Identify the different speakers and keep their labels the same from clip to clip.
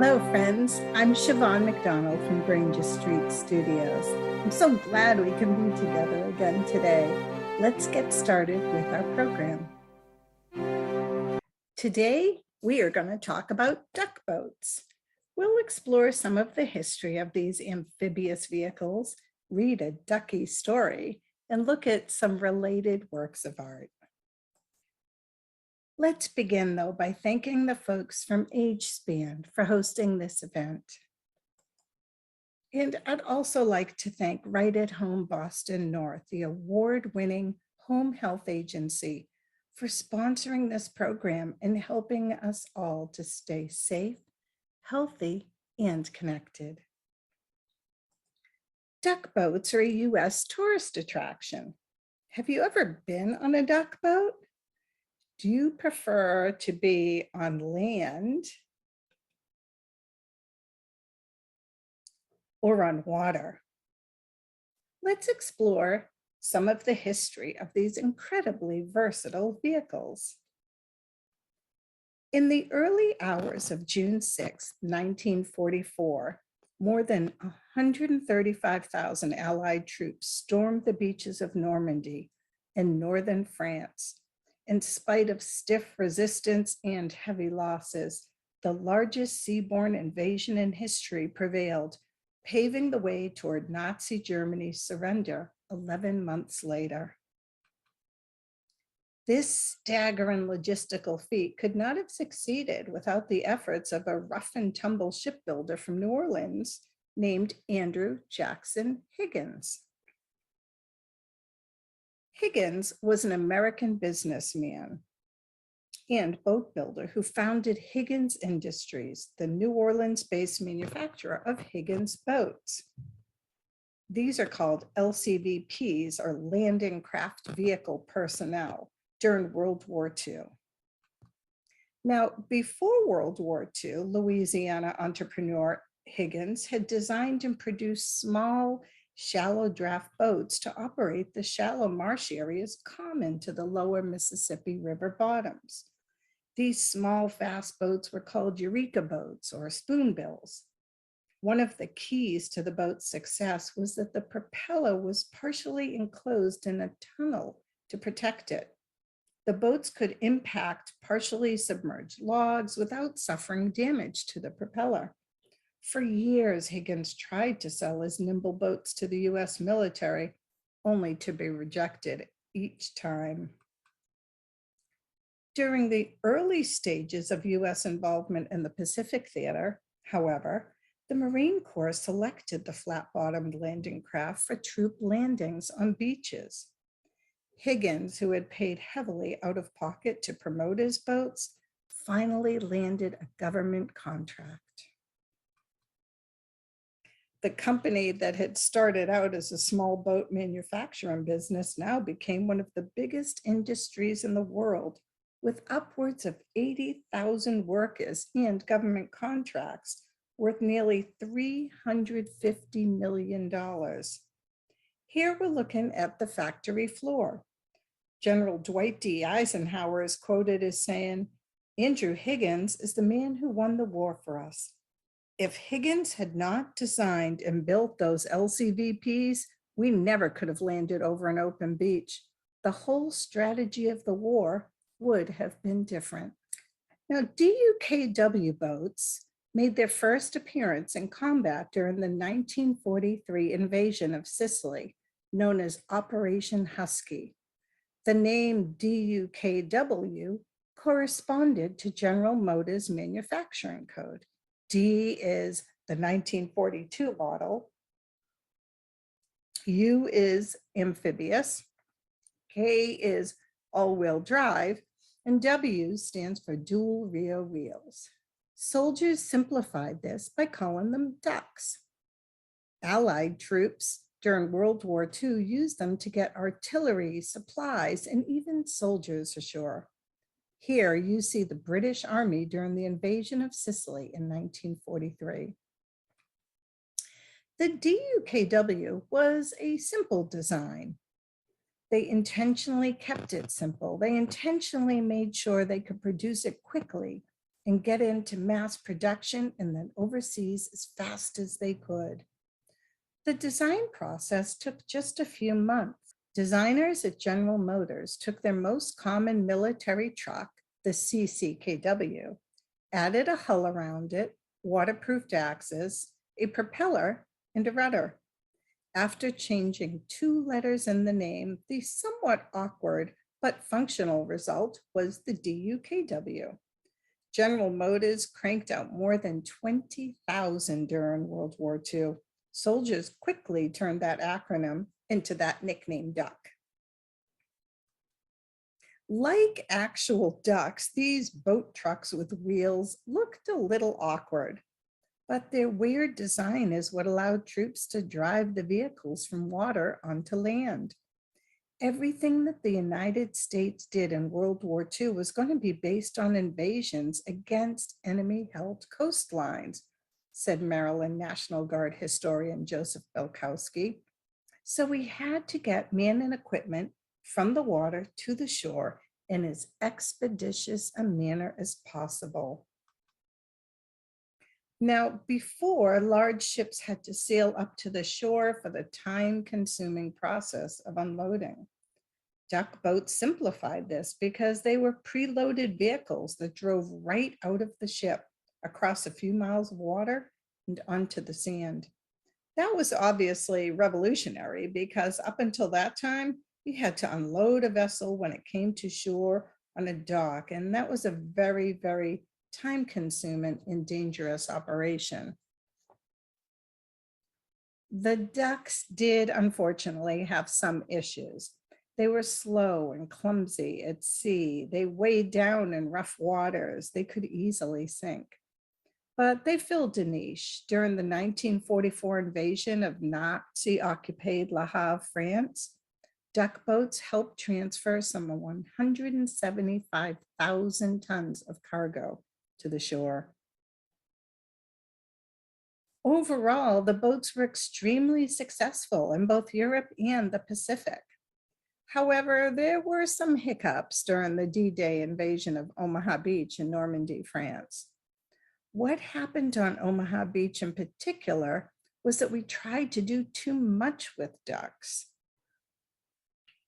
Speaker 1: Hello, friends. I'm Siobhan McDonald from Granger Street Studios. I'm so glad we can be together again today. Let's get started with our program. Today, we are going to talk about duckboats. We'll explore some of the history of these amphibious vehicles, read a ducky story, and look at some related works of art. Let's begin, though, by thanking the folks from AgeSpan for hosting this event. And I'd also like to thank Right at Home Boston North, the award-winning home health agency, for sponsoring this program and helping us all to stay safe, healthy, and connected. Duckboats are a U.S. tourist attraction. Have you ever been on a duckboat? Do you prefer to be on land or on water? Let's explore some of the history of these incredibly versatile vehicles. In the early hours of June 6, 1944, more than 135,000 Allied troops stormed the beaches of Normandy in northern France. In spite of stiff resistance and heavy losses, the largest seaborne invasion in history prevailed, paving the way toward Nazi Germany's surrender 11 months later. This staggering logistical feat could not have succeeded without the efforts of a rough and tumble shipbuilder from New Orleans named Andrew Jackson Higgins. Higgins was an American businessman and boat builder who founded Higgins Industries, the New Orleans-based manufacturer of Higgins boats. These are called LCVPs, or Landing Craft Vehicle Personnel, during World War II. Now, before World War II, Louisiana entrepreneur Higgins had designed and produced small, shallow draft boats to operate the shallow marsh areas common to the lower Mississippi River bottoms. These small, fast boats were called Eureka boats or spoonbills. One of the keys to the boat's success was that the propeller was partially enclosed in a tunnel to protect it. The boats could impact partially submerged logs without suffering damage to the propeller. For years, Higgins tried to sell his nimble boats to the U.S. military, only to be rejected each time. During the early stages of U.S. involvement in the Pacific Theater, however, the Marine Corps selected the flat-bottomed landing craft for troop landings on beaches. Higgins, who had paid heavily out of pocket to promote his boats, finally landed a government contract. The company that had started out as a small boat manufacturing business now became one of the biggest industries in the world, with upwards of 80,000 workers and government contracts worth nearly $350 million. Here we're looking at the factory floor. General Dwight D. Eisenhower is quoted as saying, "Andrew Higgins is the man who won the war for us. If Higgins had not designed and built those LCVPs, we never could have landed over an open beach. The whole strategy of the war would have been different." Now, DUKW boats made their first appearance in combat during the 1943 invasion of Sicily, known as Operation Husky. The name DUKW corresponded to General Motors manufacturing code. D is the 1942 model, U is amphibious, K is all-wheel drive, and W stands for dual rear wheels. Soldiers simplified this by calling them ducks. Allied troops during World War II used them to get artillery, supplies, and even soldiers ashore. Here you see the British Army during the invasion of Sicily in 1943. The DUKW was a simple design. They intentionally kept it simple. They intentionally made sure they could produce it quickly and get into mass production and then overseas as fast as they could. The design process took just a few months. Designers at General Motors took their most common military truck, the CCKW, added a hull around it, waterproofed axles, a propeller, and a rudder. After changing 2 letters in the name, the somewhat awkward but functional result was the DUKW. General Motors cranked out more than 20,000 during World War II. Soldiers quickly turned that acronym into that nickname Duck. Like actual ducks, these boat trucks with wheels looked a little awkward, but their weird design is what allowed troops to drive the vehicles from water onto land. Everything that the United States did in World War II was going to be based on invasions against enemy-held coastlines, said Maryland National Guard historian Joseph Belkowski. So we had to get men and equipment from the water to the shore in as expeditious a manner as possible. Now, before, large ships had to sail up to the shore for the time-consuming process of unloading. Duckboats simplified this because they were preloaded vehicles that drove right out of the ship across a few miles of water and onto the sand. That was obviously revolutionary because up until that time, you had to unload a vessel when it came to shore on a dock, and that was a very, very time-consuming and dangerous operation. The ducks did unfortunately have some issues. They were slow and clumsy at sea. They weighed down in rough waters. They could easily sink. But they filled a niche. During the 1944 invasion of Nazi-occupied Le Havre, France, duckboats helped transfer some 175,000 tons of cargo to the shore. Overall, the boats were extremely successful in both Europe and the Pacific. However, there were some hiccups during the D-Day invasion of Omaha Beach in Normandy, France. What happened on Omaha Beach in particular was that we tried to do too much with ducks.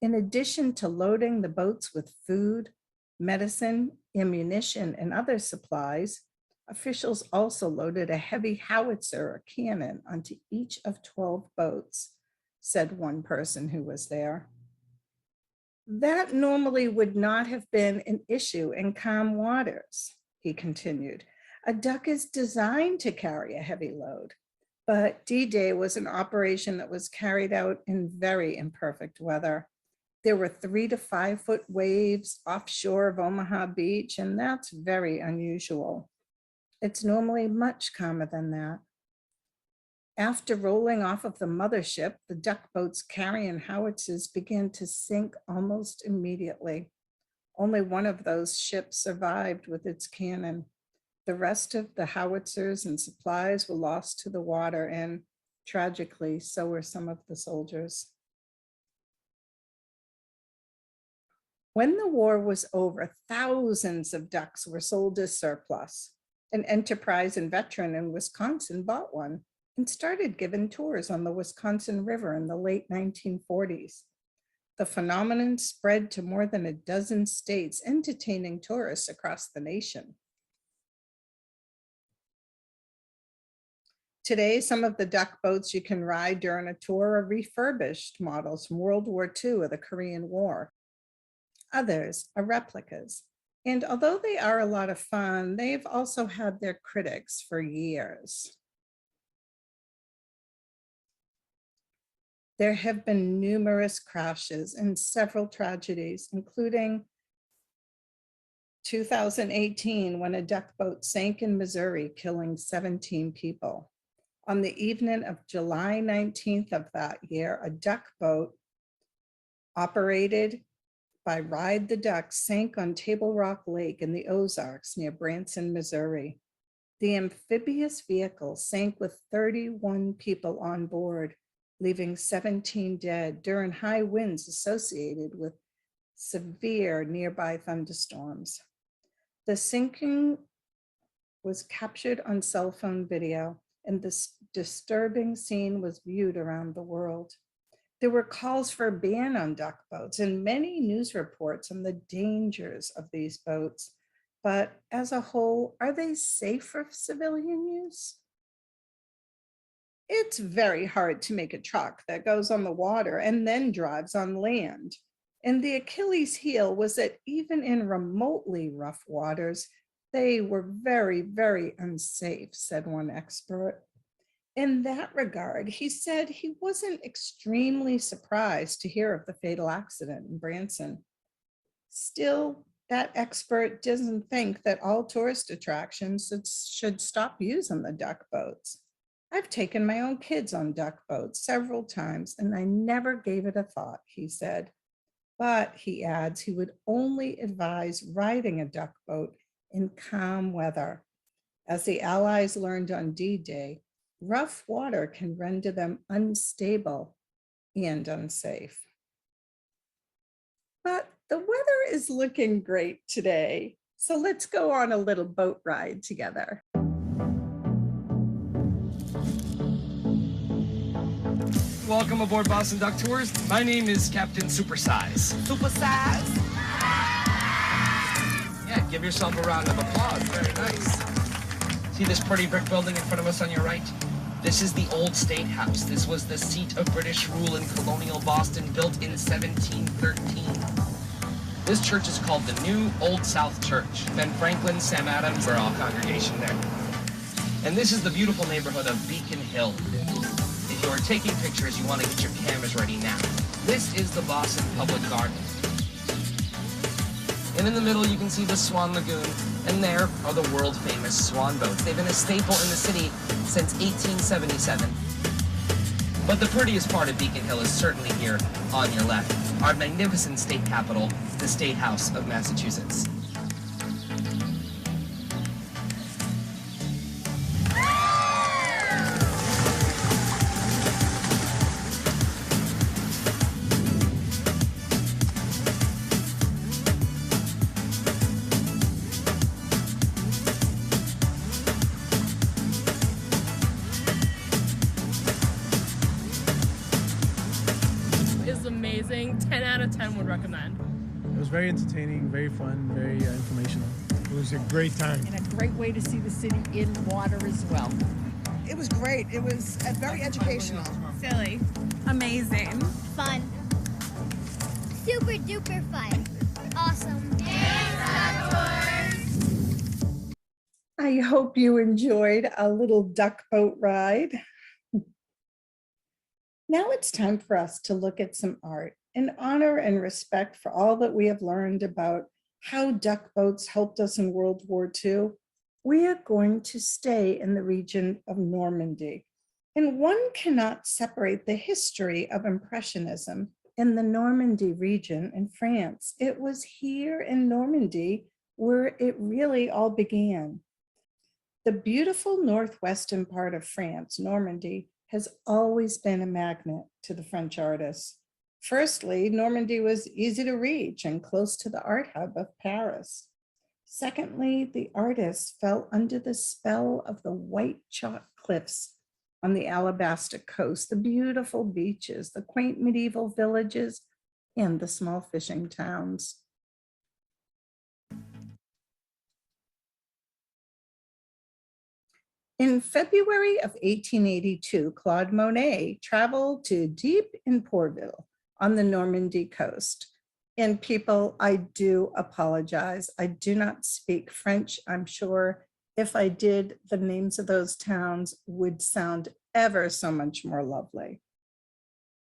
Speaker 1: In addition to loading the boats with food, medicine, ammunition, and other supplies, officials also loaded a heavy howitzer or cannon onto each of 12 boats, said one person who was there. That normally would not have been an issue in calm waters, he continued. A duck is designed to carry a heavy load, but D-Day was an operation that was carried out in very imperfect weather. There were 3 to 5 foot waves offshore of Omaha Beach, and that's very unusual. It's normally much calmer than that. After rolling off of the mothership, the duckboats carrying howitzers began to sink almost immediately. Only one of those ships survived with its cannon. The rest of the howitzers and supplies were lost to the water, and tragically, so were some of the soldiers. When the war was over, thousands of ducks were sold as surplus. An enterprise and veteran in Wisconsin bought one and started giving tours on the Wisconsin River in the late 1940s. The phenomenon spread to more than a dozen states, entertaining tourists across the nation. Today, some of the duck boats you can ride during a tour are refurbished models from World War II or the Korean War. Others are replicas. And although they are a lot of fun, they've also had their critics for years. There have been numerous crashes and several tragedies, including 2018 when a duck boat sank in Missouri, killing 17 people. On the evening of July 19th of that year, a duck boat operated by Ride the Duck sank on Table Rock Lake in the Ozarks near Branson, Missouri. The amphibious vehicle sank with 31 people on board, leaving 17 dead during high winds associated with severe nearby thunderstorms. The sinking was captured on cell phone video, and this disturbing scene was viewed around the world. There were calls for a ban on duck boats and many news reports on the dangers of these boats. But as a whole, are they safe for civilian use? It's very hard to make a truck that goes on the water and then drives on land. And the Achilles heel was that even in remotely rough waters, they were very, very unsafe, said one expert. In that regard, he said he wasn't extremely surprised to hear of the fatal accident in Branson. Still, that expert doesn't think that all tourist attractions should stop using the duck boats. I've taken my own kids on duck boats several times, and I never gave it a thought, he said. But he adds he would only advise riding a duck boat in calm weather. As the Allies learned on D-Day, rough water can render them unstable and unsafe. But the weather is looking great today, so let's go on a little boat ride together.
Speaker 2: Welcome aboard Boston Duck Tours. My name is Captain Supersize.
Speaker 3: Supersize?
Speaker 2: Yeah, give yourself a round of applause. Very nice. See this pretty brick building in front of us on your right? This is the old State House. This was the seat of British rule in colonial Boston, built in 1713. This church is called the New Old South Church. Ben Franklin, Sam Adams, we're all congregation there. And this is the beautiful neighborhood of Beacon Hill. If you are taking pictures, you want to get your cameras ready now. This is the Boston Public Garden. And in the middle, you can see the Swan Lagoon, and there are the world-famous swan boats. They've been a staple in the city since 1877. But the prettiest part of Beacon Hill is certainly here on your left, our magnificent state capitol, the State House of Massachusetts.
Speaker 4: Amazing. 10 out of 10 would recommend.
Speaker 5: It was very entertaining, very fun, very informational.
Speaker 6: It was a great time.
Speaker 3: And a great way to see the city in water as well.
Speaker 7: It was great. It was very educational.
Speaker 4: Silly.
Speaker 8: Amazing.
Speaker 9: Fun. Super duper fun. Awesome.
Speaker 1: I hope you enjoyed a little duck boat ride. Now it's time for us to look at some art in honor and respect for all that we have learned about how duck boats helped us in World War II. We are going to stay in the region of Normandy, and one cannot separate the history of Impressionism in the Normandy region in France. It was here in Normandy where it really all began. The beautiful northwestern part of France, Normandy, has always been a magnet to the French artists. Firstly, Normandy was easy to reach and close to the art hub of Paris. Secondly, the artists fell under the spell of the white chalk cliffs on the Alabaster coast, the beautiful beaches, the quaint medieval villages, and the small fishing towns. In February of 1882, Claude Monet traveled to deep in Pourville on the Normandy coast. And people, I do apologize. I do not speak French. I'm sure if I did, the names of those towns would sound ever so much more lovely.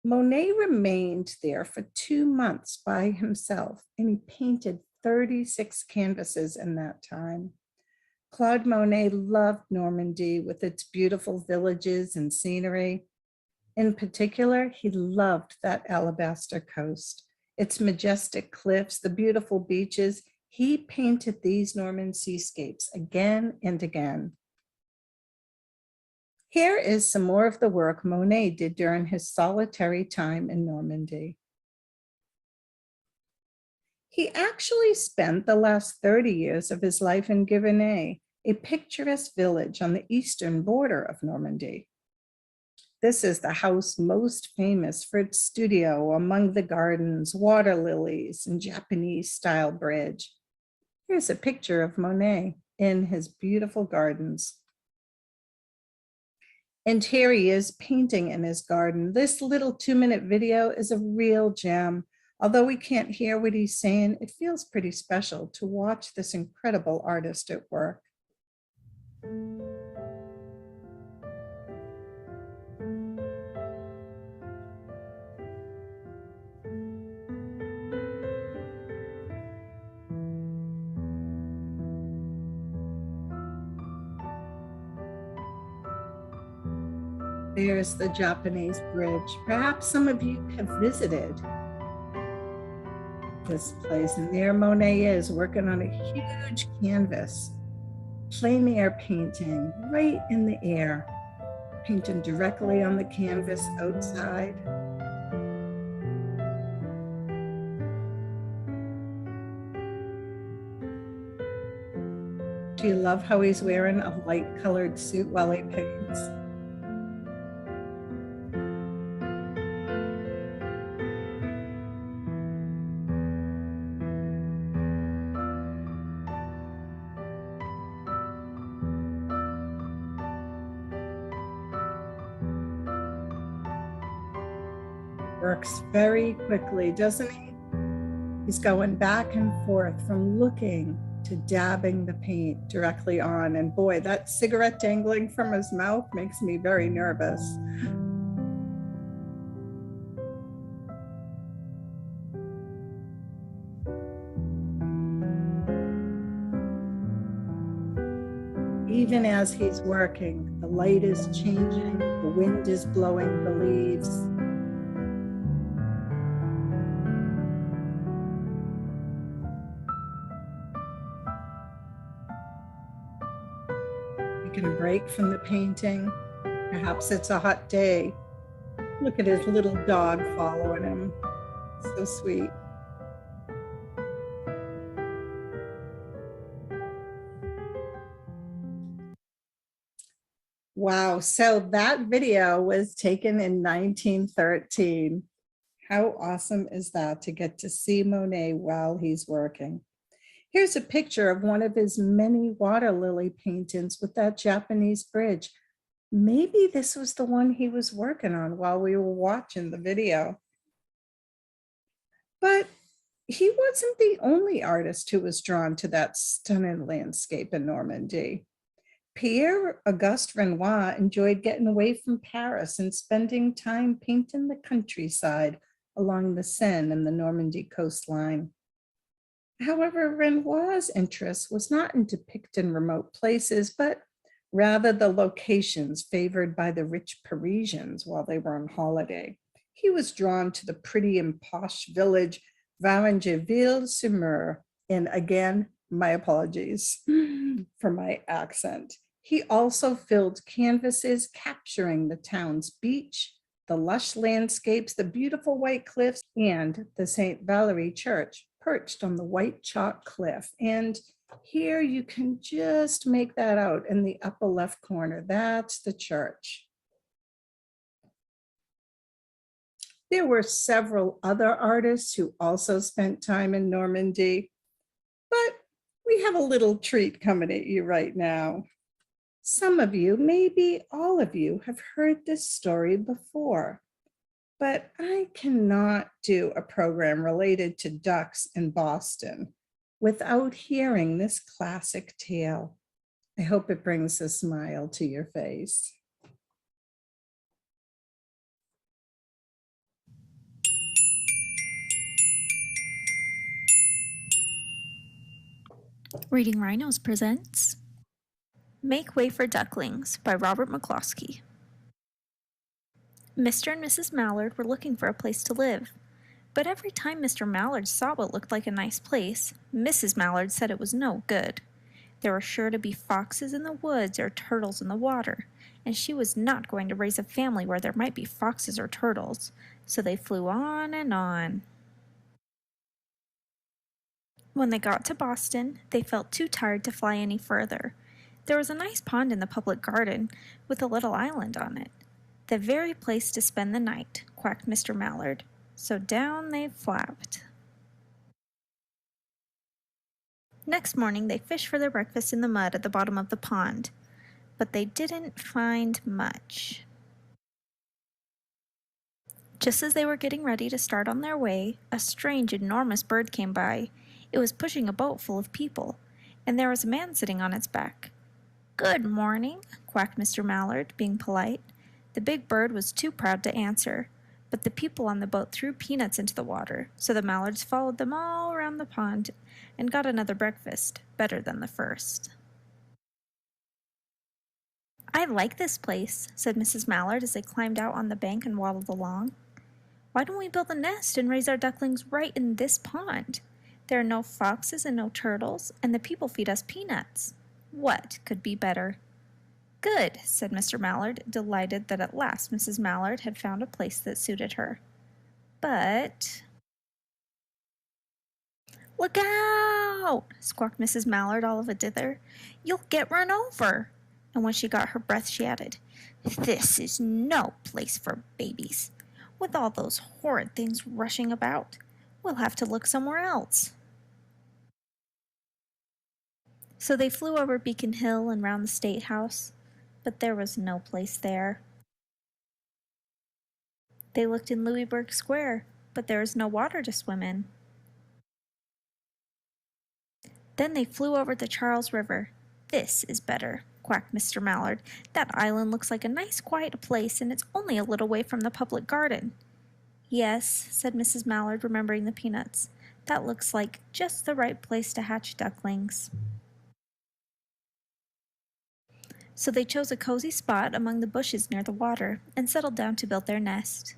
Speaker 1: Monet remained there for 2 months by himself, and he painted 36 canvases in that time. Claude Monet loved Normandy with its beautiful villages and scenery. In particular, he loved that Alabaster coast, its majestic cliffs, the beautiful beaches. He painted these Norman seascapes again and again. Here is some more of the work Monet did during his solitary time in Normandy. He actually spent the last 30 years of his life in Giverny, a picturesque village on the eastern border of Normandy. This is the house most famous for its studio among the gardens, water lilies, and Japanese-style bridge. Here's a picture of Monet in his beautiful gardens. And here he is painting in his garden. This little 2-minute video is a real gem. Although we can't hear what he's saying, it feels pretty special to watch this incredible artist at work. There's the Japanese bridge. Perhaps some of you have visited this place, and there Monet is working on a huge canvas, plein air painting right in the air, painting directly on the canvas outside. Do you love how he's wearing a light colored suit while he paints? Works very quickly, doesn't he? He's going back and forth from looking to dabbing the paint directly on. And boy, that cigarette dangling from his mouth makes me very nervous. Even as he's working, the light is changing, the wind is blowing the leaves. Taking a break from the painting. Perhaps it's a hot day. Look at his little dog following him. So sweet. Wow, so that video was taken in 1913. How awesome is that to get to see Monet while he's working? Here's a picture of one of his many water lily paintings with that Japanese bridge. Maybe this was the one he was working on while we were watching the video. But he wasn't the only artist who was drawn to that stunning landscape in Normandy. Pierre-Auguste Renoir enjoyed getting away from Paris and spending time painting the countryside along the Seine and the Normandy coastline. However, Renoir's interest was not in depicting remote places, but rather the locations favored by the rich Parisians while they were on holiday. He was drawn to the pretty and posh village Varengeville-sur-Mer, and again, my apologies for my accent. He also filled canvases capturing the town's beach, the lush landscapes, the beautiful white cliffs, and the St. Valerie Church perched on the white chalk cliff. And here you can just make that out in the upper left corner. That's the church. There were several other artists who also spent time in Normandy, but we have a little treat coming at you right now. Some of you, maybe all of you, have heard this story before, but I cannot do a program related to ducks in Boston without hearing this classic tale. I hope it brings a smile to your face.
Speaker 6: Reading Rhinos presents Make Way for Ducklings by Robert McCloskey. Mr. and Mrs. Mallard were looking for a place to live, but every time Mr. Mallard saw what looked like a nice place, Mrs. Mallard said it was no good. There were sure to be foxes in the woods or turtles in the water, and she was not going to raise a family where there might be foxes or turtles, so they flew on and on. When they got to Boston, they felt too tired to fly any further. There was a nice pond in the public garden with a little island on it. The very place to spend the night, quacked Mr. Mallard. So down they flapped. Next morning they fished for their breakfast in the mud at the bottom of the pond, but they didn't find much. Just as they were getting ready to start on their way, a strange, enormous bird came by. It was pushing a boat full of people, and there was a man sitting on its back. "Good morning," quacked Mr. Mallard, being polite. The big bird was too proud to answer, but the people on the boat threw peanuts into the water, so the Mallards followed them all around the pond and got another breakfast, better than the first. "I like this place," said Mrs. Mallard as they climbed out on the bank and waddled along. "Why don't we build a nest and raise our ducklings right in this pond? There are no foxes and no turtles, and the people feed us peanuts. What could be better?" "Good," said Mr. Mallard, delighted that at last Mrs. Mallard had found a place that suited her. "But—" "Look out!" squawked Mrs. Mallard all of a dither. "You'll get run over." And when she got her breath, she added, "This is no place for babies. With all those horrid things rushing about, we'll have to look somewhere else." So they flew over Beacon Hill and round the State House, but there was no place there. They looked in Louisburg Square, but there was no water to swim in. Then they flew over the Charles River. "This is better," quacked Mr. Mallard. "That island looks like a nice quiet place, and it's only a little way from the public garden." "Yes," said Mrs. Mallard, remembering the peanuts. "That looks like just the right place to hatch ducklings." So they chose a cozy spot among the bushes near the water and settled down to build their nest.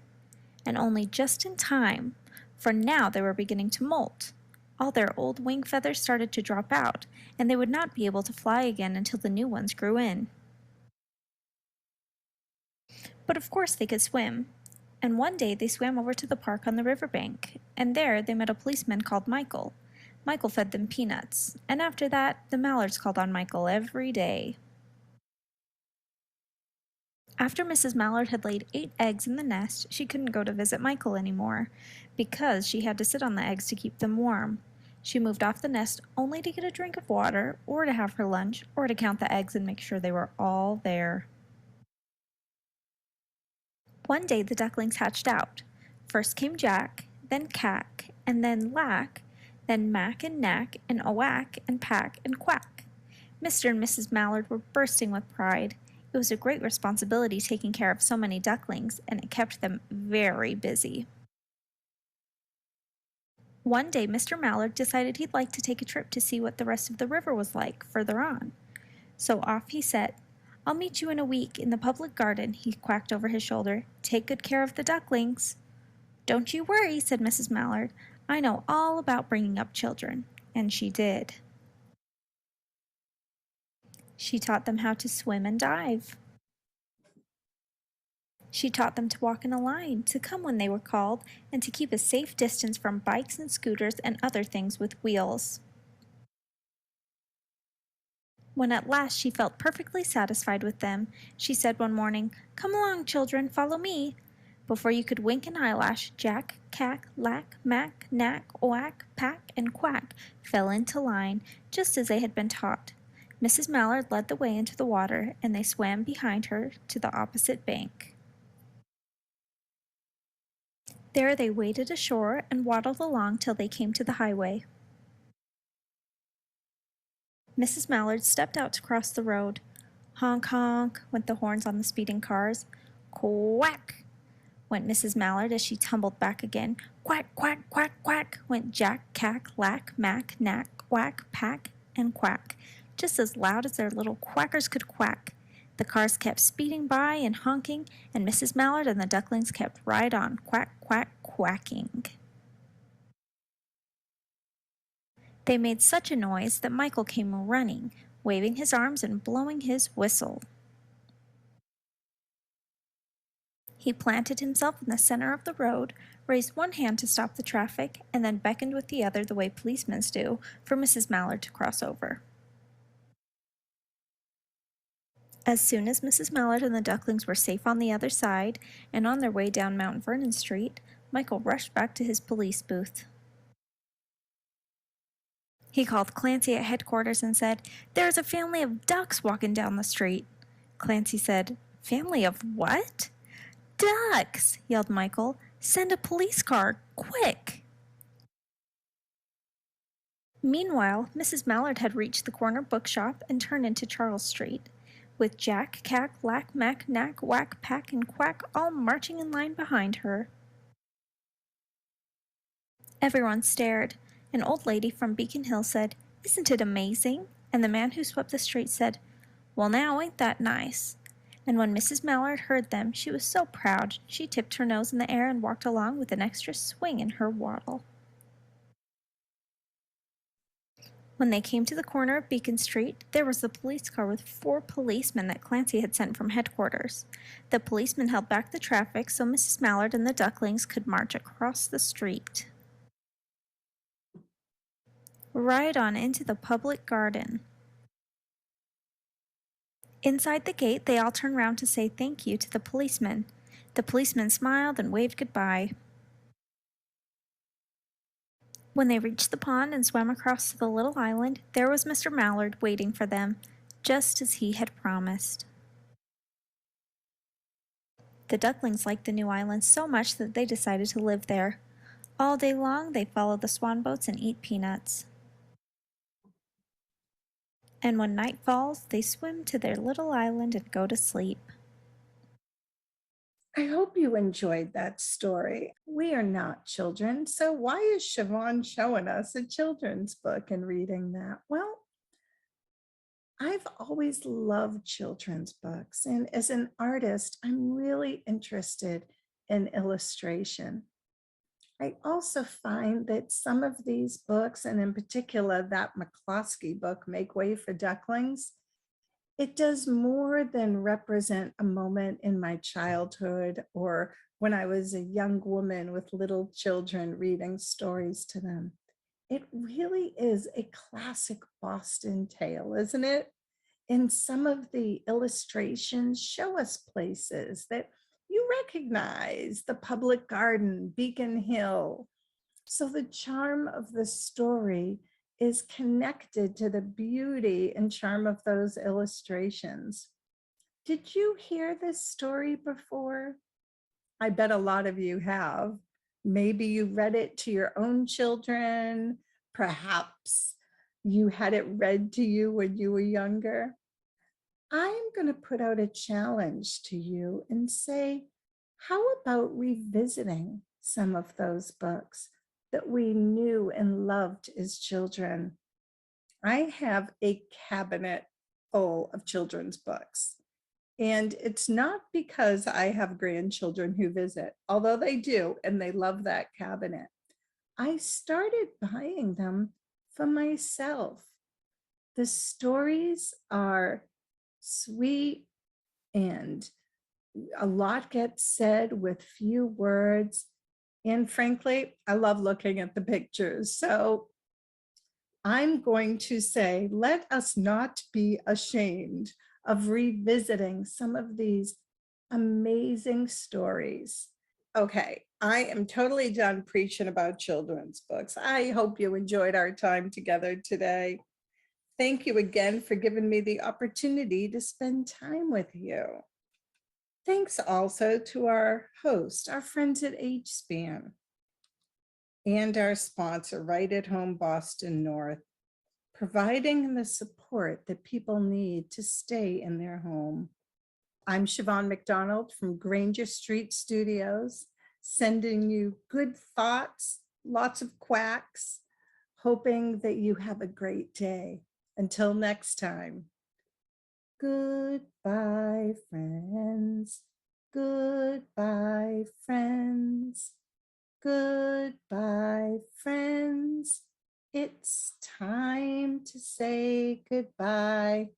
Speaker 6: And only just in time, for now they were beginning to molt. All their old wing feathers started to drop out, and they would not be able to fly again until the new ones grew in. But of course they could swim, and one day they swam over to the park on the riverbank, and there they met a policeman called Michael. Michael fed them peanuts, and after that the Mallards called on Michael every day. After Mrs. Mallard had laid 8 eggs in the nest, she couldn't go to visit Michael anymore, because she had to sit on the eggs to keep them warm. She moved off the nest only to get a drink of water, or to have her lunch, or to count the eggs and make sure they were all there. One day the ducklings hatched out. First came Jack, then Cack, and then Lack, then Mack and Knack, and Oack, and Pack, and Quack. Mr. and Mrs. Mallard were bursting with pride. It was a great responsibility taking care of so many ducklings, and it kept them very busy. One day Mr. Mallard decided he'd like to take a trip to see what the rest of the river was like further on. So off he set. "I'll meet you in a week in the public garden," he quacked over his shoulder. "Take good care of the ducklings." "Don't you worry," said Mrs. Mallard. "I know all about bringing up children." And she did. She taught them how to swim and dive. She taught them to walk in a line, to come when they were called, and to keep a safe distance from bikes and scooters and other things with wheels. When at last she felt perfectly satisfied with them, she said one morning, "Come along, children, follow me." Before you could wink an eyelash, Jack, Cack, Lack, Mack, Knack, Oack, Pack, and Quack fell into line, just as they had been taught. Mrs. Mallard led the way into the water, and they swam behind her to the opposite bank. There they waded ashore and waddled along till they came to the highway. Mrs. Mallard stepped out to cross the road. Honk, honk, went the horns on the speeding cars. Quack, went Mrs. Mallard as she tumbled back again. Quack, quack, quack, quack, went Jack, Cack, Lack, Mack, Knack, Quack, Pack, and Quack, just as loud as their little quackers could quack. The cars kept speeding by and honking, and Mrs. Mallard and the ducklings kept right on, quack, quack, quacking. They made such a noise that Michael came running, waving his arms and blowing his whistle. He planted himself in the center of the road, raised one hand to stop the traffic, and then beckoned with the other the way policemen do for Mrs. Mallard to cross over. As soon as Mrs. Mallard and the ducklings were safe on the other side and on their way down Mount Vernon Street, Michael rushed back to his police booth. He called Clancy at headquarters and said, "There's a family of ducks walking down the street." Clancy said, "Family of what?" "Ducks!" yelled Michael. "Send a police car, quick!" Meanwhile, Mrs. Mallard had reached the corner bookshop and turned into Charles Street, with Jack, Cack, Lack, Mack, Knack, Whack, Pack, and Quack all marching in line behind her. Everyone stared. An old lady from Beacon Hill said, "Isn't it amazing?" And the man who swept the street said, "Well now, ain't that nice?" And when Mrs. Mallard heard them, she was so proud, she tipped her nose in the air and walked along with an extra swing in her waddle. When they came to the corner of Beacon Street, there was the police car with 4 policemen that Clancy had sent from headquarters. The policemen held back the traffic so Mrs. Mallard and the ducklings could march across the street. Right on into the public garden. Inside the gate, they all turned round to say thank you to the policemen. The policemen smiled and waved goodbye. When they reached the pond and swam across to the little island, there was Mr. Mallard waiting for them, just as he had promised. The ducklings liked the new island so much that they decided to live there. All day long, they follow the swan boats and eat peanuts. And when night falls, they swim to their little island and go to sleep.
Speaker 1: I hope you enjoyed that story. We are not children, so why is Siobhan showing us a children's book and reading that? Well, I've always loved children's books, and as an artist, I'm really interested in illustration. I also find that some of these books, and in particular that McCloskey book, Make Way for Ducklings, it does more than represent a moment in my childhood or when I was a young woman with little children reading stories to them. It really is a classic Boston tale, isn't it? And some of the illustrations show us places that you recognize: the public garden, Beacon Hill. So the charm of the story is connected to the beauty and charm of those illustrations. Did you hear this story before? I bet a lot of you have. Maybe you read it to your own children. Perhaps you had it read to you when you were younger. I'm going to put out a challenge to you and say, how about revisiting some of those books that we knew and loved as children? I have a cabinet full of children's books. And it's not because I have grandchildren who visit, although they do, and they love that cabinet. I started buying them for myself. The stories are sweet and a lot gets said with few words. And frankly, I love looking at the pictures. So I'm going to say, let us not be ashamed of revisiting some of these amazing stories. Okay, I am totally done preaching about children's books. I hope you enjoyed our time together today. Thank you again for giving me the opportunity to spend time with you. Thanks also to our host, our friends at HSpan, and our sponsor, Right at Home Boston North, providing the support that people need to stay in their home. I'm Siobhan McDonald from Granger Street Studios, sending you good thoughts, lots of quacks, hoping that you have a great day. Until next time. Goodbye, friends. Goodbye, friends. Goodbye, friends. It's time to say goodbye.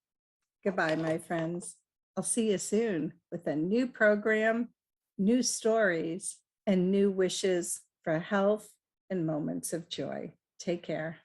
Speaker 1: Goodbye, my friends. I'll see you soon with a new program, new stories, and new wishes for health and moments of joy. Take care.